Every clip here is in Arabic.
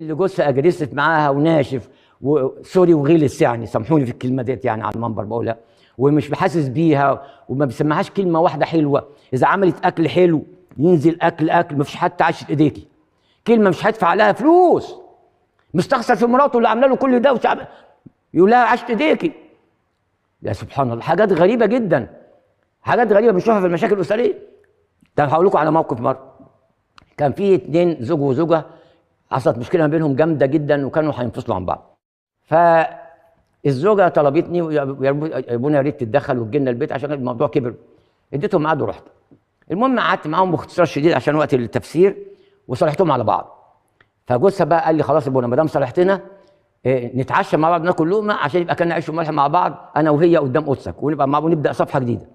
اللي جوزها اجريسيف معاها وناشف وسوري وغلس، يعني سامحوني في الكلمه ديت يعني على المنبر بقولها، ومش حاسس بيها وما بيسمعهاش كلمه واحده حلوه. اذا عملت اكل حلو ينزل اكل مفيش حتى عشت ايديكي، كلمه مش هيدفع لها فلوس، مستخسر في مراته اللي عامله له كل ده يقول لها عشت ايديكي. يا سبحان الله، حاجات غريبه جدا، حاجات غريبه بنشوفها في المشاكل الاسريه. طب هقول لكم على موقف مره، كان في اتنين زوج وزوجه حصلت مشكله ما بينهم جامده جدا وكانوا هينفصلوا عن بعض. فالزوجه طلبتني يا ابونا يا ريت تتدخل وتجي لنا البيت عشان الموضوع كبر. اديتهم ميعاد ورحت. المهم قعدت معاهم باختصار شديد عشان وقت التفسير وصالحتهم على بعض. فجوزها بقى قال لي خلاص يا ابونا ما دام صالحتنا نتعشى مع بعض ناكل لقمه عشان يبقى كنا عيش وملح مع بعض انا وهي قدام قدسك ونبقى مع بعض ونبدا صفحه جديده.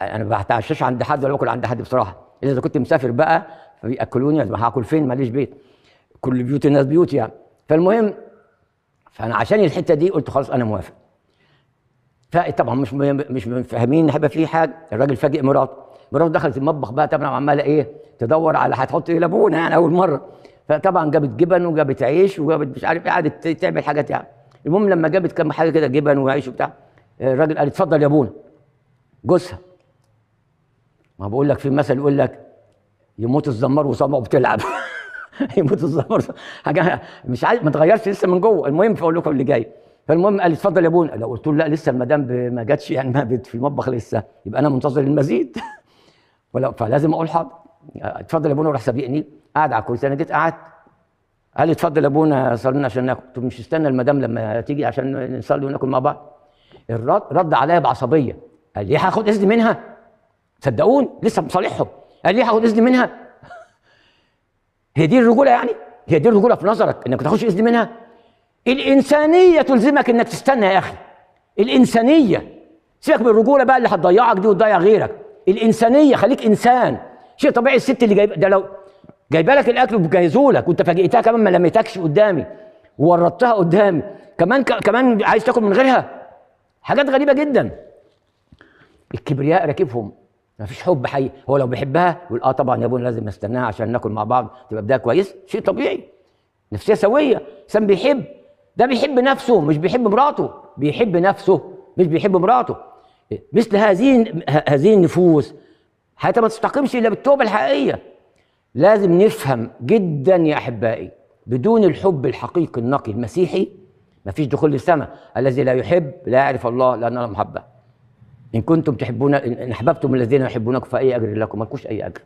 انا ما بتعشاش عند حد ولا باكل عند حد بصراحه، اذا كنت مسافر بقى فبياكلوني، هاكل فين؟ ماليش بيت، كل بيوت الناس بيوت يعني. فالمهم فانا عشان الحته دي قلت خلاص انا موافق. فطبعا مش فاهمين هيبقى في حاجه. الراجل فاجئ مراته دخلت المطبخ بقى طبعا عماله ايه تدور على هتحط ايه لابونا يعني اول مره. فطبعا جابت جبن وجابت عيش وجابت مش عارف ايه، قعدت تعمل حاجات يعني. المهم لما جابت كام حاجه كده جبن وعيش وبتاع، الراجل قال اتفضل يا ابونا. جوزها، ما بقول لك في مثل يقول لك يموت الزمار وصبعه بتلعب يموت الزمار حاجه مش عايز ما تغيرش لسه من جوه. المهم فاقول لكم اللي جاي. فالمهم قال اتفضل يا ابونا. لو قلت له لا لسه المدام ما جاتش يعني ما في المطبخ لسه، يبقى انا منتظر المزيد فلازم اقول حاضر. اتفضل يا ابونا وراح سابقني قاعد على الكرسي. انا جيت قعدت قال لي اتفضل يا ابونا صلينا عشان ناكل. قلت له مش استنى المدام لما تيجي عشان نصلي وناكل مع بعض. رد عليا بعصبيه قال لي هاخد اذن منها؟ صدقوني لسه مصالحهم. قال لي هاخد اذن منها؟ هي دي الرجوله يعني؟ هي دي الرجوله في نظرك انك ما تاخدش اذن منها؟ الانسانيه تلزمك انك تستنى يا اخي. الانسانيه، سيبك من الرجوله بقى اللي هتضيعك دي وتضيع غيرك. الانسانيه، خليك انسان. شيء طبيعي الست اللي جايبه ده لو جايبه لك الاكل وبجهزه لك وانت فاجئتها كمان ما لميتكش قدامي وورطتها قدامي كمان عايز تاكل من غيرها. حاجات غريبه جدا. الكبرياء راكبهم، ما فيش حب حقيقي. هو لو بيحبها يقول طبعا يا ابونا لازم استناها عشان ناكل مع بعض تبقى بدايه كويس، شيء طبيعي. نفسيه سويه، انسان بيحب، ده بيحب نفسه مش بيحب مراته، بيحب نفسه مش بيحب مراته. مثل هذه النفوس حتى ما تستقيمش الا بالتوبه الحقيقيه. لازم نفهم جدا يا احبائي، بدون الحب الحقيقي النقي المسيحي مفيش دخول للسماء. الذي لا يحب لا يعرف الله لان الله محبه. ان كنتم تحبون ان احببتم الذين يحبونكم فاي اجر لكم، مالكوش اي اجر.